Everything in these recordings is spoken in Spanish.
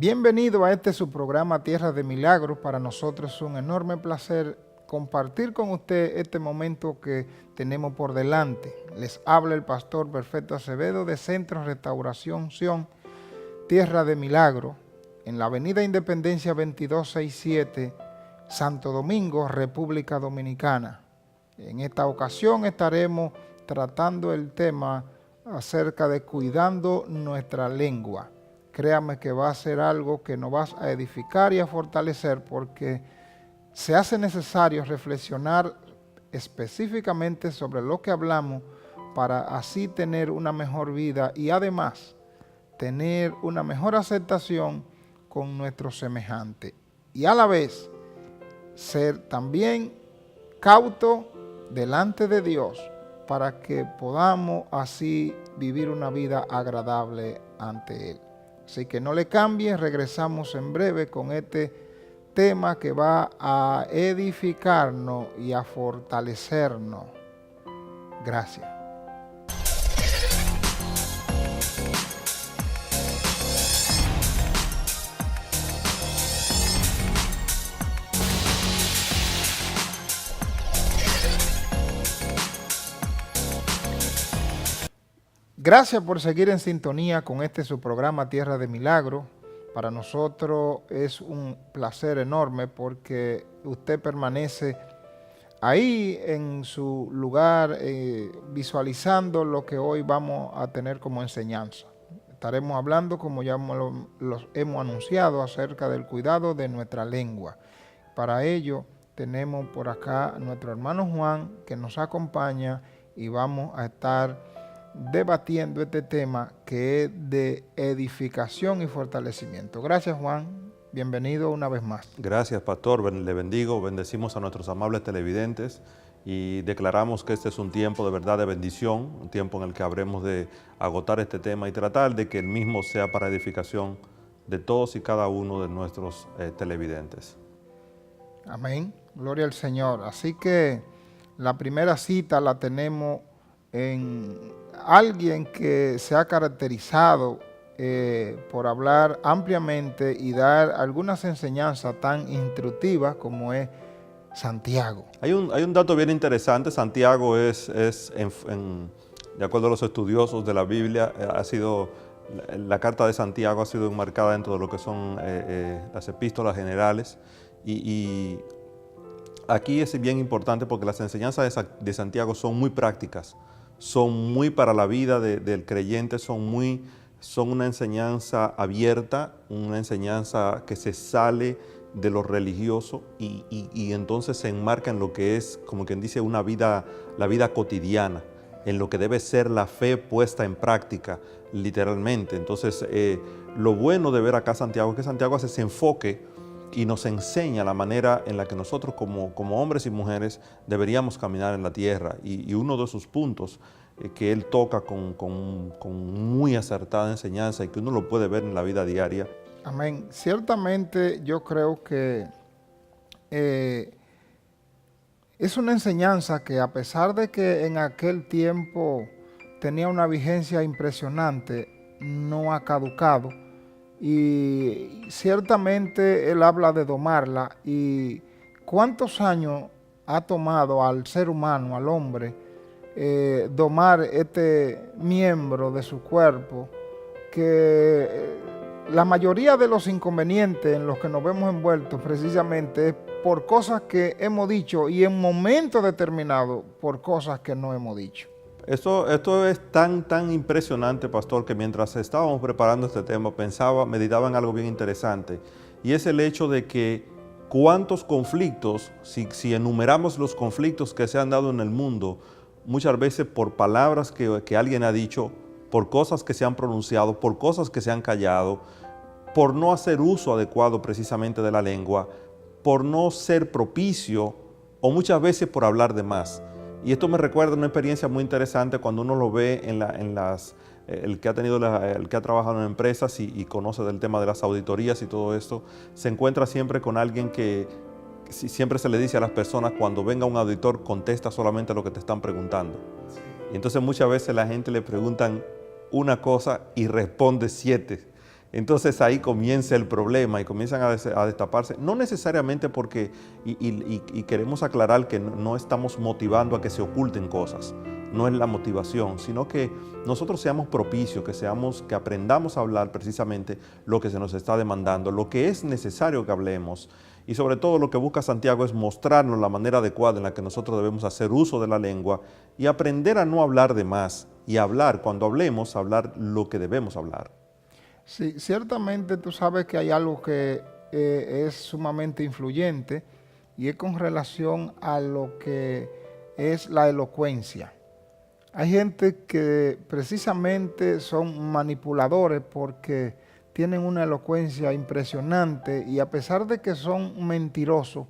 Bienvenido a este su programa Tierra de Milagros. Para nosotros es un enorme placer compartir con usted este momento que tenemos por delante. Les habla el pastor Perfecto Acevedo de Centro Restauración Sion, Tierra de Milagros, en la avenida Independencia 2267, Santo Domingo, República Dominicana. En esta ocasión estaremos tratando el tema acerca de cuidando nuestra lengua. Créame que va a ser algo que nos va a edificar y a fortalecer, porque se hace necesario reflexionar específicamente sobre lo que hablamos para así tener una mejor vida y además tener una mejor aceptación con nuestros semejantes. Y a la vez ser también cauto delante de Dios para que podamos así vivir una vida agradable ante Él. Así que no le cambien, regresamos en breve con este tema que va a edificarnos y a fortalecernos. Gracias. Gracias por seguir en sintonía con este su programa Tierra de Milagros. Para nosotros es un placer enorme porque usted permanece ahí en su lugar visualizando lo que hoy vamos a tener como enseñanza. Estaremos hablando, como ya los hemos anunciado, acerca del cuidado de nuestra lengua. Para ello tenemos por acá a nuestro hermano Juan que nos acompaña y vamos a estar debatiendo este tema que es de edificación y fortalecimiento. Gracias, Juan. Bienvenido una vez más. Gracias, pastor. Le bendigo, bendecimos a nuestros amables televidentes y declaramos que este es un tiempo de verdad de bendición, un tiempo en el que habremos de agotar este tema y tratar de que el mismo sea para edificación de todos y cada uno de nuestros televidentes. Amén. Gloria al Señor. Así que la primera cita la tenemos en alguien que se ha caracterizado por hablar ampliamente y dar algunas enseñanzas tan instructivas como es Santiago. Hay un dato bien interesante. Santiago de acuerdo a los estudiosos de la Biblia, la carta de Santiago ha sido enmarcada dentro de lo que son las epístolas generales y aquí es bien importante porque las enseñanzas de Santiago son muy prácticas. Son muy para la vida del creyente, son una enseñanza abierta, una enseñanza que se sale de lo religioso y entonces se enmarca en lo que es, como quien dice, la vida cotidiana, en lo que debe ser la fe puesta en práctica, literalmente. Entonces, lo bueno de ver acá Santiago es que Santiago hace ese enfoque y nos enseña la manera en la que nosotros como hombres y mujeres deberíamos caminar en la tierra. Y uno de sus puntos que él toca con muy acertada enseñanza y que uno lo puede ver en la vida diaria. Amén. Ciertamente yo creo que es una enseñanza que, a pesar de que en aquel tiempo tenía una vigencia impresionante, no ha caducado. Y ciertamente él habla de domarla. ¿Y cuántos años ha tomado al ser humano, al hombre, domar este miembro de su cuerpo? Que la mayoría de los inconvenientes en los que nos vemos envueltos precisamente es por cosas que hemos dicho y en momentos determinados por cosas que no hemos dicho. Esto es tan impresionante, pastor, que mientras estábamos preparando este tema meditaba en algo bien interesante, y es el hecho de que cuántos conflictos, si enumeramos los conflictos que se han dado en el mundo, muchas veces por palabras que alguien ha dicho, por cosas que se han pronunciado, por cosas que se han callado, por no hacer uso adecuado precisamente de la lengua, por no ser propicio o muchas veces por hablar de más. Y esto me recuerda una experiencia muy interesante cuando uno lo ve el que ha trabajado en empresas y conoce del tema de las auditorías y todo esto, se encuentra siempre con alguien que siempre se le dice a las personas: cuando venga un auditor, contesta solamente lo que te están preguntando. Y entonces muchas veces la gente le preguntan una cosa y responde 7. Entonces ahí comienza el problema y comienzan a destaparse, no necesariamente porque, y queremos aclarar que no estamos motivando a que se oculten cosas, no es la motivación, sino que nosotros seamos propicios, que aprendamos a hablar precisamente lo que se nos está demandando, lo que es necesario que hablemos. Y sobre todo lo que busca Santiago es mostrarnos la manera adecuada en la que nosotros debemos hacer uso de la lengua y aprender a no hablar de más y hablar, cuando hablemos, hablar lo que debemos hablar. Sí, ciertamente tú sabes que hay algo que es sumamente influyente y es con relación a lo que es la elocuencia. Hay gente que precisamente son manipuladores porque tienen una elocuencia impresionante y a pesar de que son mentirosos,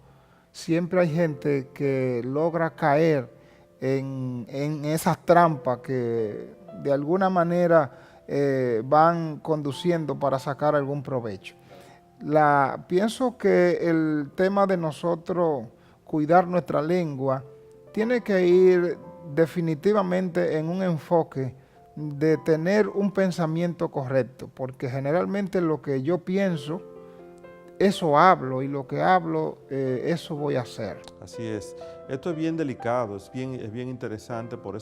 siempre hay gente que logra caer en esas trampas que de alguna manera van conduciendo para sacar algún provecho. Pienso que el tema de nosotros cuidar nuestra lengua tiene que ir definitivamente en un enfoque de tener un pensamiento correcto, porque generalmente lo que yo pienso, eso hablo, y lo que hablo, eso voy a hacer. Así es. Esto es bien delicado, es bien interesante por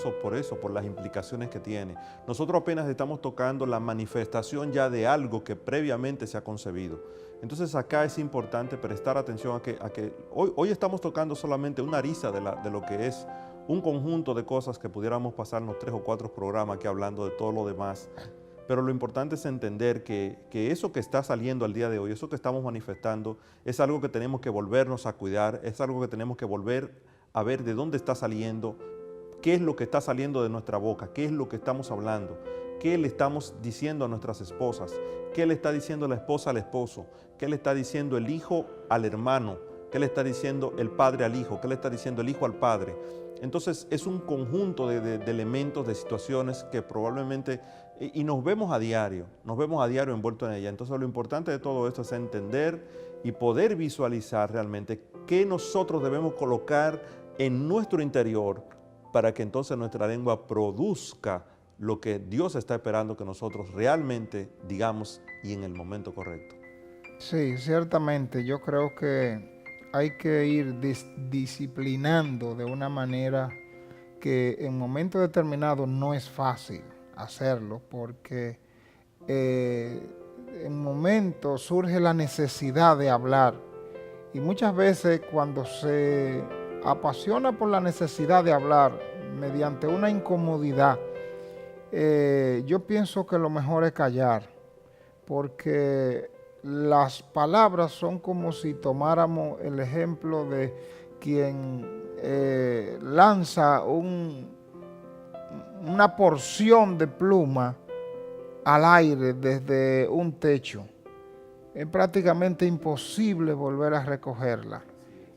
las implicaciones que tiene. Nosotros apenas estamos tocando la manifestación ya de algo que previamente se ha concebido. Entonces acá es importante prestar atención a que hoy estamos tocando solamente una arista de lo que es un conjunto de cosas que pudiéramos pasarnos 3 o 4 programas aquí hablando de todo lo demás. Pero lo importante es entender que eso que está saliendo al día de hoy, eso que estamos manifestando, es algo que tenemos que volvernos a cuidar, es algo que tenemos que volver a ver de dónde está saliendo, qué es lo que está saliendo de nuestra boca, qué es lo que estamos hablando, qué le estamos diciendo a nuestras esposas, qué le está diciendo la esposa al esposo, qué le está diciendo el hijo al hermano, qué le está diciendo el padre al hijo, qué le está diciendo el hijo al padre. Entonces es un conjunto de elementos, de situaciones que probablemente, y nos vemos a diario envueltos en ella. Entonces lo importante de todo esto es entender y poder visualizar realmente qué nosotros debemos colocar en nuestro interior para que entonces nuestra lengua produzca lo que Dios está esperando que nosotros realmente digamos y en el momento correcto. Sí, ciertamente, yo creo que hay que ir disciplinando de una manera que en momentos determinados no es fácil hacerlo porque en momentos surge la necesidad de hablar y muchas veces cuando se apasiona por la necesidad de hablar mediante una incomodidad, yo pienso que lo mejor es callar porque las palabras son como si tomáramos el ejemplo de quien lanza una porción de pluma al aire desde un techo. Es prácticamente imposible volver a recogerla.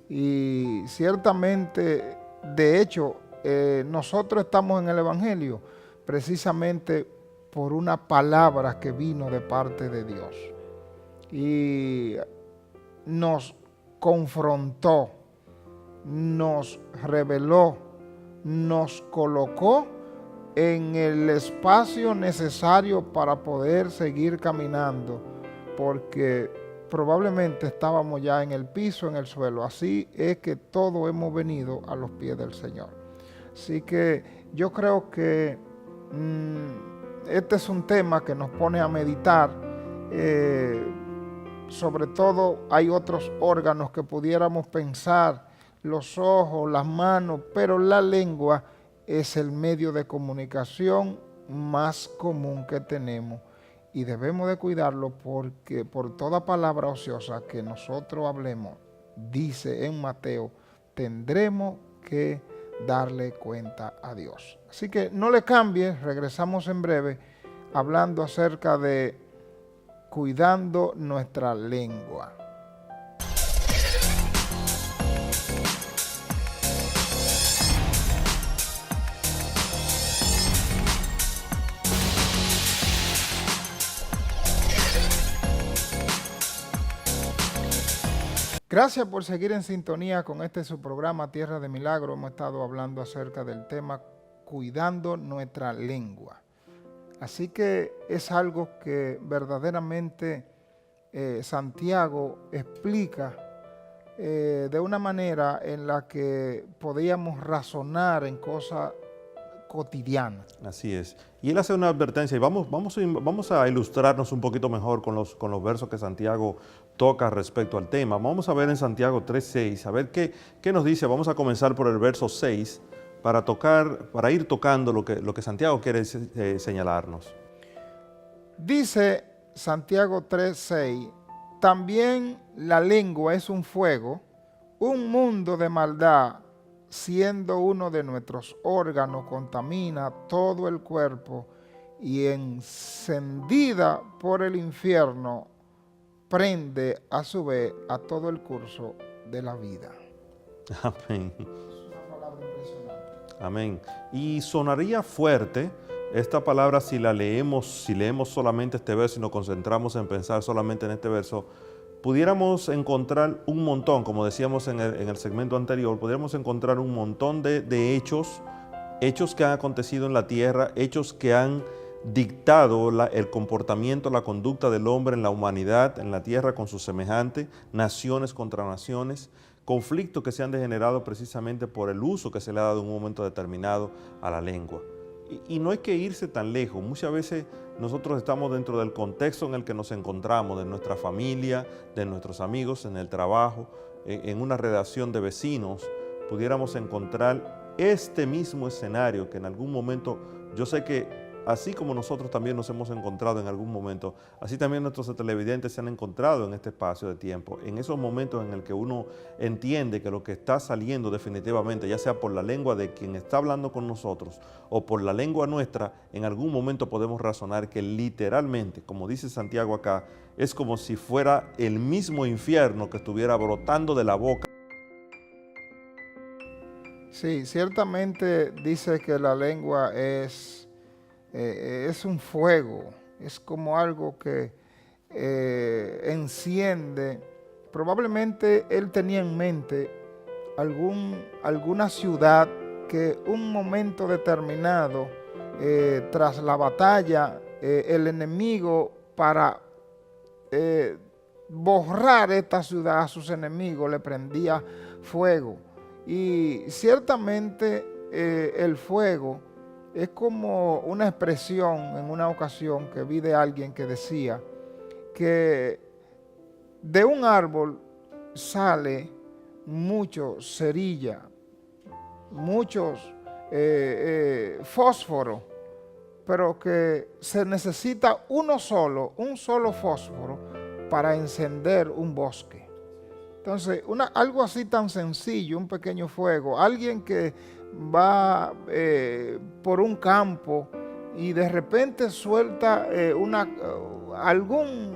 Y ciertamente, de hecho, nosotros estamos en el Evangelio precisamente por una palabra que vino de parte de Dios. Y nos confrontó, nos reveló, nos colocó en el espacio necesario para poder seguir caminando, porque probablemente estábamos ya en el piso, en el suelo. Así es que todos hemos venido a los pies del Señor. Así que yo creo que este es un tema que nos pone a meditar. Sobre todo hay otros órganos que pudiéramos pensar, los ojos, las manos, pero la lengua es el medio de comunicación más común que tenemos y debemos de cuidarlo porque por toda palabra ociosa que nosotros hablemos, dice en Mateo, tendremos que darle cuenta a Dios. Así que no le cambies, regresamos en breve hablando acerca de cuidando nuestra lengua. Gracias por seguir en sintonía con su programa Tierra de Milagro. Hemos estado hablando acerca del tema cuidando nuestra lengua. Así que es algo que verdaderamente Santiago explica de una manera en la que podíamos razonar en cosas cotidianas. Así es. Y él hace una advertencia y vamos a ilustrarnos un poquito mejor con los versos que Santiago toca respecto al tema. Vamos a ver en Santiago 3:6, a ver qué nos dice. Vamos a comenzar por el verso 6 para ir tocando lo que Santiago quiere señalarnos. Dice Santiago 3:6, también la lengua es un fuego, un mundo de maldad, siendo uno de nuestros órganos, contamina todo el cuerpo y encendida por el infierno, prende a su vez a todo el curso de la vida. Amén. Es una palabra impresionante. Amén. Y sonaría fuerte esta palabra si leemos solamente este verso y nos concentramos en pensar solamente en este verso, pudiéramos encontrar un montón, como decíamos en el segmento anterior, pudiéramos encontrar un montón de hechos que han acontecido en la tierra, hechos que han dictado el comportamiento, la conducta del hombre en la humanidad, en la tierra con sus semejantes, naciones contra naciones, conflictos que se han degenerado precisamente por el uso que se le ha dado en un momento determinado a la lengua. Y no hay que irse tan lejos. Muchas veces nosotros estamos dentro del contexto en el que nos encontramos, de nuestra familia, de nuestros amigos, en el trabajo, en una redacción de vecinos, pudiéramos encontrar este mismo escenario que en algún momento, yo sé que así como nosotros también nos hemos encontrado en algún momento, así también nuestros televidentes se han encontrado en este espacio de tiempo, en esos momentos en el que uno entiende que lo que está saliendo definitivamente, ya sea por la lengua de quien está hablando con nosotros o por la lengua nuestra, en algún momento podemos razonar que literalmente, como dice Santiago acá, es como si fuera el mismo infierno que estuviera brotando de la boca. Sí, ciertamente dice que la lengua es un fuego, es como algo que enciende. Probablemente él tenía en mente alguna ciudad que un momento determinado, tras la batalla, el enemigo para borrar esta ciudad a sus enemigos le prendía fuego. Y ciertamente el fuego es como una expresión en una ocasión que vi de alguien que decía que de un árbol sale mucho cerilla, muchos fósforo, pero que se necesita un solo fósforo para encender un bosque. Entonces, algo así tan sencillo, un pequeño fuego, alguien que va por un campo y de repente suelta algún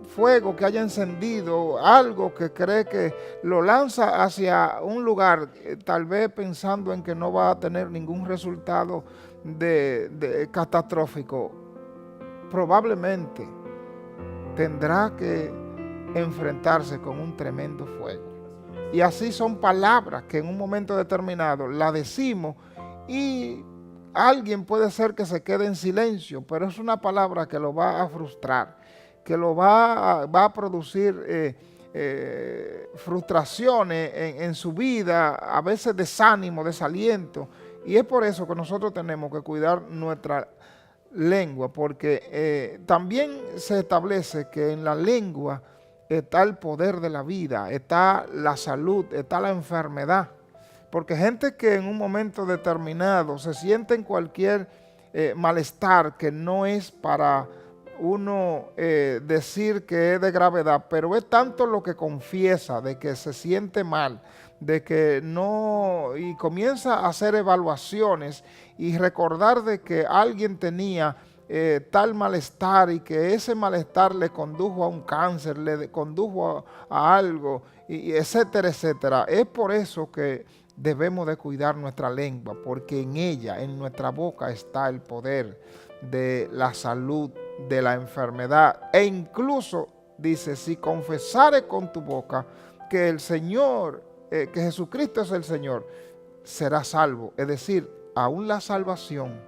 fuego que haya encendido, algo que cree que lo lanza hacia un lugar, tal vez pensando en que no va a tener ningún resultado de catastrófico, probablemente tendrá que enfrentarse con un tremendo fuego. Y así son palabras que en un momento determinado la decimos y alguien puede ser que se quede en silencio, pero es una palabra que lo va a frustrar, que lo va a producir frustraciones en su vida, a veces desánimo, desaliento. Y es por eso que nosotros tenemos que cuidar nuestra lengua, porque también se establece que en la lengua está el poder de la vida, está la salud, está la enfermedad. Porque gente que en un momento determinado se siente en cualquier malestar que no es para uno decir que es de gravedad, pero es tanto lo que confiesa de que se siente mal, de que no, y comienza a hacer evaluaciones y recordar de que alguien tenía tal malestar y que ese malestar le condujo a un cáncer, le condujo a algo, y etcétera, etcétera. Es por eso que debemos de cuidar nuestra lengua, porque en ella, en nuestra boca, está el poder de la salud, de la enfermedad. E incluso dice, si confesares con tu boca que el Señor, que Jesucristo es el Señor, serás salvo. Es decir, aún la salvación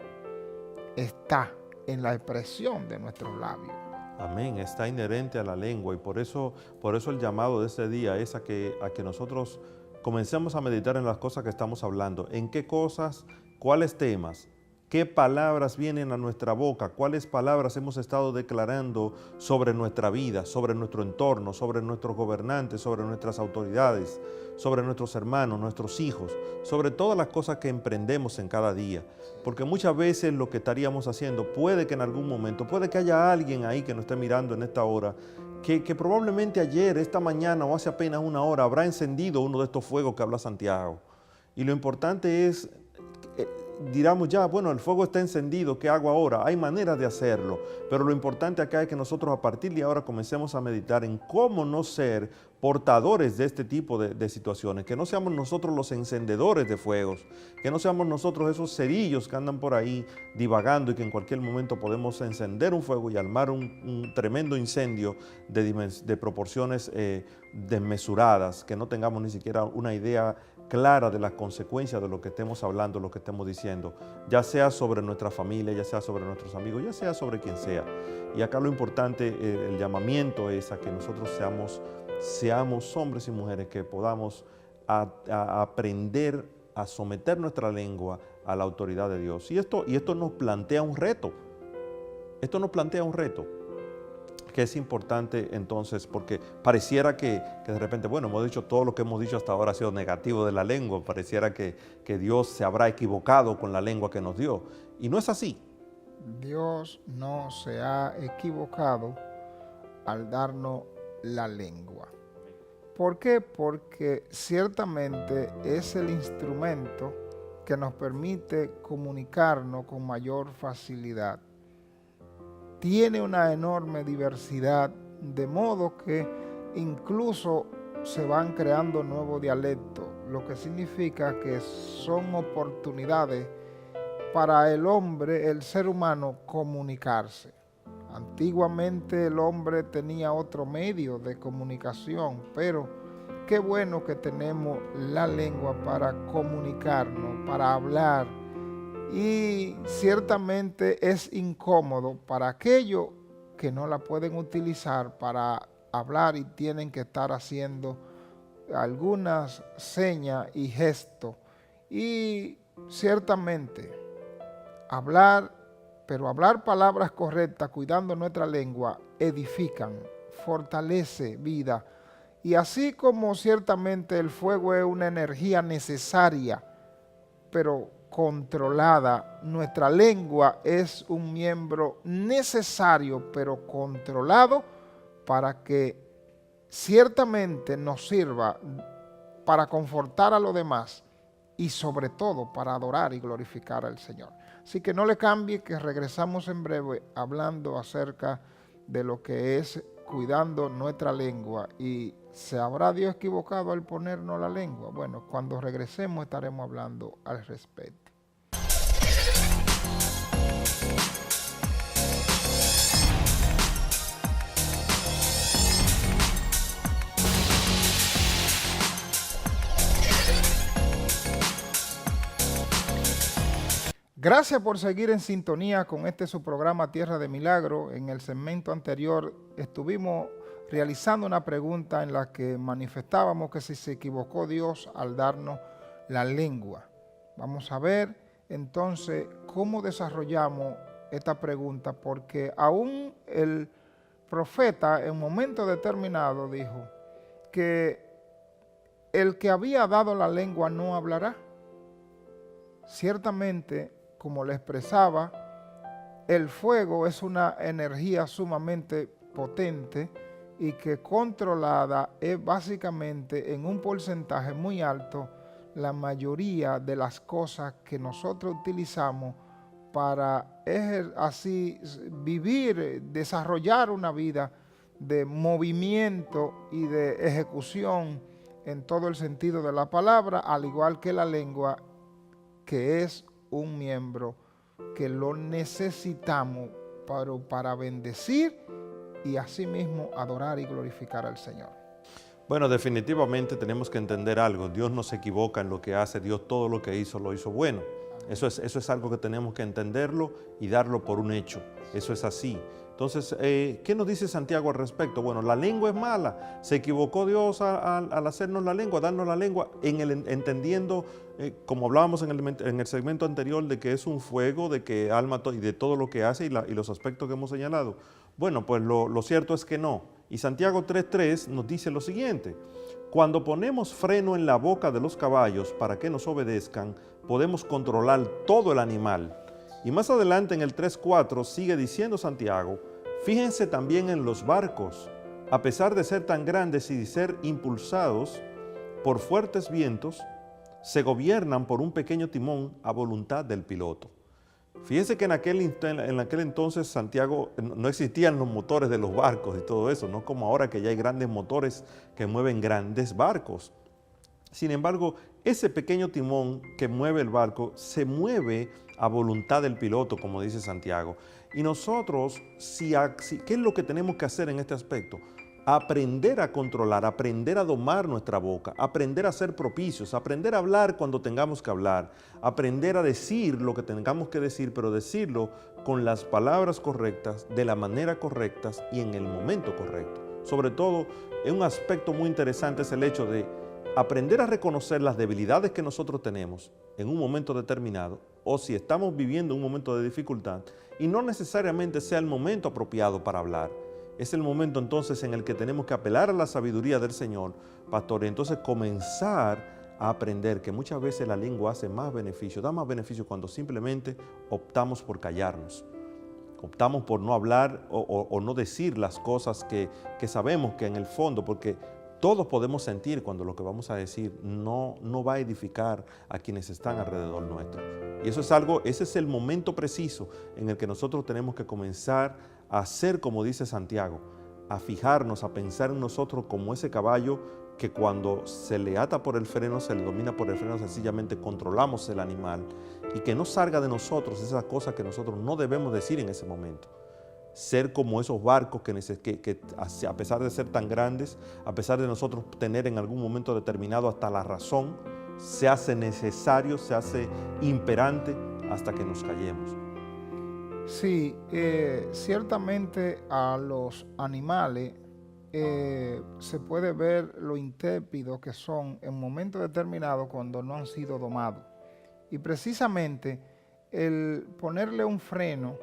está en la expresión de nuestros labios. Amén, está inherente a la lengua y por eso el llamado de este día es a que nosotros comencemos a meditar en las cosas que estamos hablando, en qué cosas, cuáles temas, qué palabras vienen a nuestra boca, cuáles palabras hemos estado declarando sobre nuestra vida, sobre nuestro entorno, sobre nuestros gobernantes, sobre nuestras autoridades, sobre nuestros hermanos, nuestros hijos, sobre todas las cosas que emprendemos en cada día. Porque muchas veces lo que estaríamos haciendo, puede que en algún momento, puede que haya alguien ahí que nos esté mirando en esta hora, que probablemente ayer, esta mañana o hace apenas una hora habrá encendido uno de estos fuegos que habla Santiago. Y lo importante es, diríamos ya, bueno, el fuego está encendido, ¿qué hago ahora? Hay maneras de hacerlo, pero lo importante acá es que nosotros a partir de ahora comencemos a meditar en cómo no ser portadores de este tipo de situaciones, que no seamos nosotros los encendedores de fuegos, que no seamos nosotros esos cerillos que andan por ahí divagando y que en cualquier momento podemos encender un fuego y armar un tremendo incendio de proporciones desmesuradas, que no tengamos ni siquiera una idea clara de las consecuencias de lo que estemos hablando, lo que estemos diciendo, ya sea sobre nuestra familia, ya sea sobre nuestros amigos, ya sea sobre quien sea. Y acá lo importante, el llamamiento es a que nosotros seamos hombres y mujeres que podamos aprender a someter nuestra lengua a la autoridad de Dios. Y esto nos plantea un reto. Esto nos plantea un reto que es importante entonces, porque pareciera que de repente, bueno, hemos dicho todo lo que hemos dicho hasta ahora ha sido negativo de la lengua, pareciera que Dios se habrá equivocado con la lengua que nos dio. Y no es así. Dios no se ha equivocado al darnos la lengua. ¿Por qué? Porque ciertamente es el instrumento que nos permite comunicarnos con mayor facilidad. Tiene una enorme diversidad, de modo que incluso se van creando nuevos dialectos, lo que significa que son oportunidades para el hombre, el ser humano, comunicarse. Antiguamente el hombre tenía otro medio de comunicación, pero qué bueno que tenemos la lengua para comunicarnos, para hablar. Y ciertamente es incómodo para aquellos que no la pueden utilizar para hablar y tienen que estar haciendo algunas señas y gestos. Y ciertamente pero hablar palabras correctas, cuidando nuestra lengua, edifican, fortalece vida. Y así como ciertamente el fuego es una energía necesaria, pero controlada, nuestra lengua es un miembro necesario, pero controlado para que ciertamente nos sirva para confortar a los demás y sobre todo para adorar y glorificar al Señor. Así que no le cambie, que regresamos en breve hablando acerca de lo que es cuidando nuestra lengua. ¿Y se habrá Dios equivocado al ponernos la lengua? Bueno, cuando regresemos estaremos hablando al respecto. Gracias por seguir en sintonía con su programa Tierra de Milagro. En el segmento anterior estuvimos realizando una pregunta en la que manifestábamos que si se equivocó Dios al darnos la lengua. Vamos a ver entonces cómo desarrollamos esta pregunta, porque aún el profeta en un momento determinado dijo que el que había dado la lengua no hablará. Ciertamente, como le expresaba, el fuego es una energía sumamente potente y que controlada es básicamente en un porcentaje muy alto la mayoría de las cosas que nosotros utilizamos para así vivir, desarrollar una vida de movimiento y de ejecución en todo el sentido de la palabra, al igual que la lengua, que es un miembro que lo necesitamos para bendecir y asimismo adorar y glorificar al Señor. Bueno, definitivamente tenemos que entender algo. Dios no se equivoca en lo que hace. Dios todo lo que hizo, lo hizo bueno. Eso es algo que tenemos que entenderlo y darlo por un hecho. Eso es así. Entonces, ¿qué nos dice Santiago al respecto? Bueno, la lengua es mala. Se equivocó Dios al hacernos la lengua, darnos la lengua, entendiendo, como hablábamos en el segmento anterior, de que es un fuego, de que alma y de todo lo que hace y los aspectos que hemos señalado. Bueno, pues lo cierto es que no. Y Santiago 3:3 nos dice lo siguiente: cuando ponemos freno en la boca de los caballos para que nos obedezcan, podemos controlar todo el animal. Y más adelante en el 3:4 sigue diciendo Santiago: fíjense también en los barcos, a pesar de ser tan grandes y de ser impulsados por fuertes vientos, se gobiernan por un pequeño timón a voluntad del piloto. Fíjense que en aquel entonces Santiago no existían los motores de los barcos y todo eso, no como ahora que ya hay grandes motores que mueven grandes barcos. Sin embargo, ese pequeño timón que mueve el barco se mueve a voluntad del piloto, como dice Santiago. Y nosotros, ¿qué es lo que tenemos que hacer en este aspecto? Aprender a controlar, aprender a domar nuestra boca, aprender a ser propicios, aprender a hablar cuando tengamos que hablar, aprender a decir lo que tengamos que decir, pero decirlo con las palabras correctas, de la manera correcta y en el momento correcto. Sobre todo, un aspecto muy interesante es el hecho de aprender a reconocer las debilidades que nosotros tenemos en un momento determinado, o si estamos viviendo un momento de dificultad y no necesariamente sea el momento apropiado para hablar. Es el momento entonces en el que tenemos que apelar a la sabiduría del Señor, pastor, y entonces comenzar a aprender que muchas veces la lengua hace más beneficio, da más beneficio cuando simplemente optamos por callarnos. Optamos por no hablar o no decir las cosas que sabemos que en el fondo, porque todos podemos sentir cuando lo que vamos a decir no va a edificar a quienes están alrededor nuestro. Y eso es algo, ese es el momento preciso en el que nosotros tenemos que comenzar a hacer como dice Santiago, a fijarnos, a pensar en nosotros como ese caballo que cuando se le ata por el freno, se le domina por el freno, sencillamente controlamos el animal y que no salga de nosotros esas cosas que nosotros no debemos decir en ese momento. Ser como esos barcos que a pesar de ser tan grandes, a pesar de nosotros tener en algún momento determinado hasta la razón, se hace necesario, se hace imperante hasta que nos callemos. Sí, ciertamente a los animales se puede ver lo intrépidos que son en momentos determinados cuando no han sido domados. Y precisamente el ponerle un freno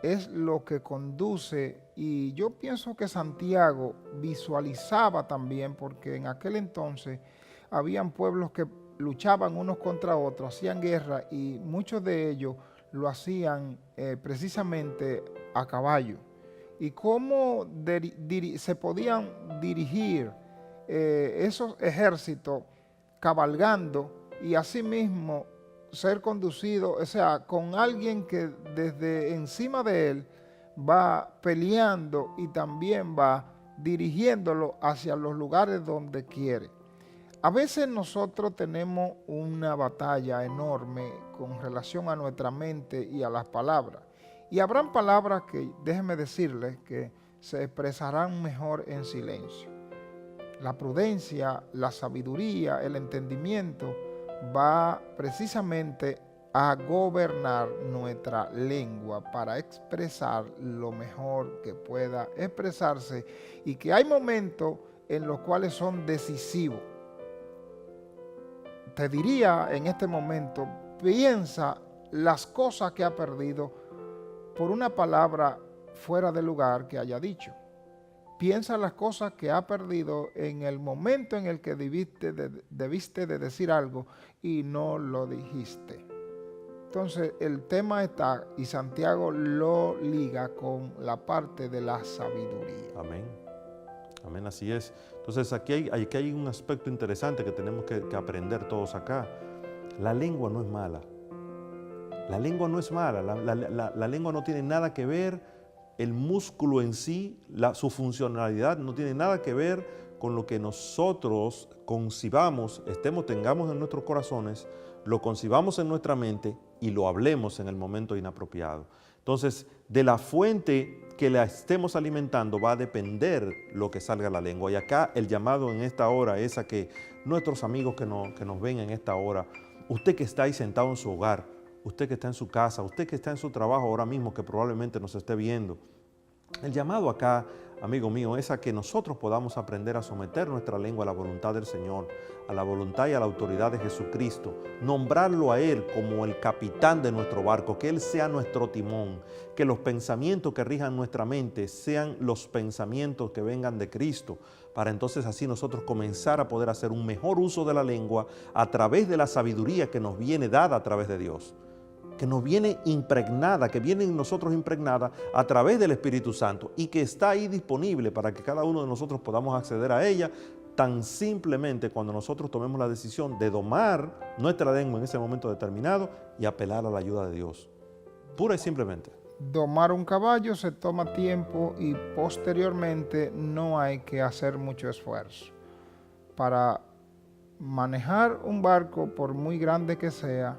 es lo que conduce, y yo pienso que Santiago visualizaba también, porque en aquel entonces habían pueblos que luchaban unos contra otros, hacían guerra y muchos de ellos lo hacían precisamente a caballo. Y cómo se podían dirigir esos ejércitos cabalgando y asimismo ser conducido, o sea, con alguien que desde encima de él va peleando y también va dirigiéndolo hacia los lugares donde quiere. A veces nosotros tenemos una batalla enorme con relación a nuestra mente y a las palabras. Y habrán palabras que, déjenme decirles, que se expresarán mejor en silencio. La prudencia, la sabiduría, el entendimiento va precisamente a gobernar nuestra lengua para expresar lo mejor que pueda expresarse, y que hay momentos en los cuales son decisivos. Te diría en este momento, piensa las cosas que ha perdido por una palabra fuera de lugar que haya dicho. Piensa las cosas que ha perdido en el momento en el que debiste de decir algo y no lo dijiste. Entonces el tema está, y Santiago lo liga con la parte de la sabiduría. Amén. Amén, así es. Entonces aquí hay un aspecto interesante que tenemos que aprender todos acá. La lengua no es mala. La lengua no es mala. La lengua no tiene nada que ver. El músculo en sí, su funcionalidad no tiene nada que ver con lo que nosotros concibamos, tengamos en nuestros corazones, lo concibamos en nuestra mente y lo hablemos en el momento inapropiado. Entonces, de la fuente que la estemos alimentando va a depender lo que salga de la lengua. Y acá el llamado en esta hora es a que nuestros amigos que nos ven en esta hora, usted que está ahí sentado en su hogar, usted que está en su casa, usted que está en su trabajo ahora mismo, que probablemente nos esté viendo. El llamado acá, amigo mío, es a que nosotros podamos aprender a someter nuestra lengua a la voluntad del Señor, a la voluntad y a la autoridad de Jesucristo, nombrarlo a Él como el capitán de nuestro barco, que Él sea nuestro timón, que los pensamientos que rijan nuestra mente sean los pensamientos que vengan de Cristo, para entonces así nosotros comenzar a poder hacer un mejor uso de la lengua a través de la sabiduría que nos viene dada a través de Dios, que nos viene impregnada, que viene en nosotros impregnada a través del Espíritu Santo y que está ahí disponible para que cada uno de nosotros podamos acceder a ella tan simplemente cuando nosotros tomemos la decisión de domar nuestra lengua en ese momento determinado y apelar a la ayuda de Dios. Pura y simplemente. Domar un caballo se toma tiempo y posteriormente no hay que hacer mucho esfuerzo. Para manejar un barco, por muy grande que sea,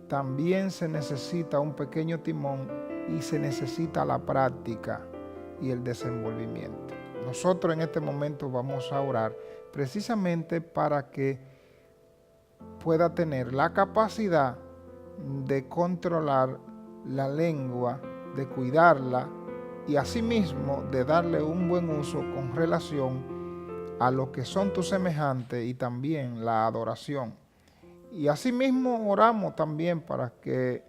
también se necesita un pequeño timón y se necesita la práctica y el desenvolvimiento. Nosotros en este momento vamos a orar precisamente para que pueda tener la capacidad de controlar la lengua, de cuidarla y asimismo de darle un buen uso con relación a lo que son tus semejantes y también la adoración. Y asimismo oramos también para que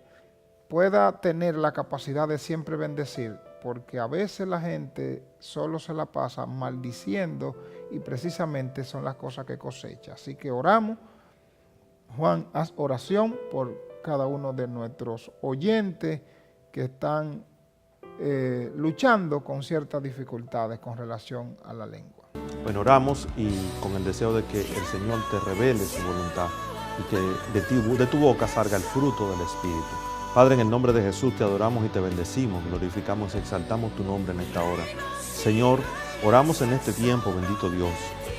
pueda tener la capacidad de siempre bendecir, porque a veces la gente solo se la pasa maldiciendo y precisamente son las cosas que cosecha. Así que oramos. Juan, haz oración por cada uno de nuestros oyentes que están luchando con ciertas dificultades con relación a la lengua. Bueno, oramos y con el deseo de que el Señor te revele su voluntad y que de tu boca salga el fruto del Espíritu. Padre, en el nombre de Jesús te adoramos y te bendecimos, glorificamos y exaltamos tu nombre en esta hora. Señor, oramos en este tiempo, bendito Dios,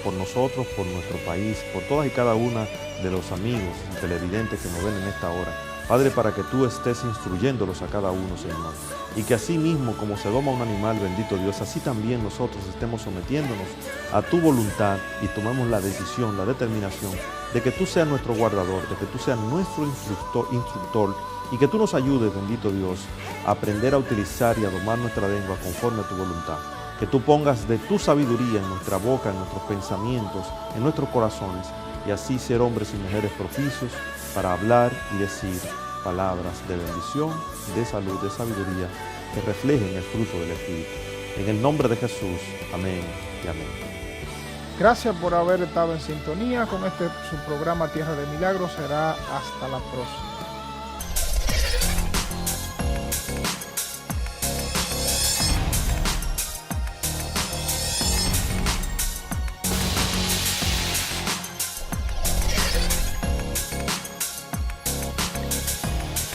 por nosotros, por nuestro país, por todas y cada una de los amigos y televidentes que nos ven en esta hora. Padre, para que tú estés instruyéndolos a cada uno, Señor, y que así mismo como se doma un animal, bendito Dios, así también nosotros estemos sometiéndonos a tu voluntad y tomemos la decisión, la determinación de que tú seas nuestro guardador, de que tú seas nuestro instructor y que tú nos ayudes, bendito Dios, a aprender a utilizar y a domar nuestra lengua conforme a tu voluntad. Que tú pongas de tu sabiduría en nuestra boca, en nuestros pensamientos, en nuestros corazones, y así ser hombres y mujeres propicios para hablar y decir palabras de bendición, de salud, de sabiduría, que reflejen el fruto del Espíritu. En el nombre de Jesús, amén y amén. Gracias por haber estado en sintonía con su programa Tierra de Milagros. Será hasta la próxima.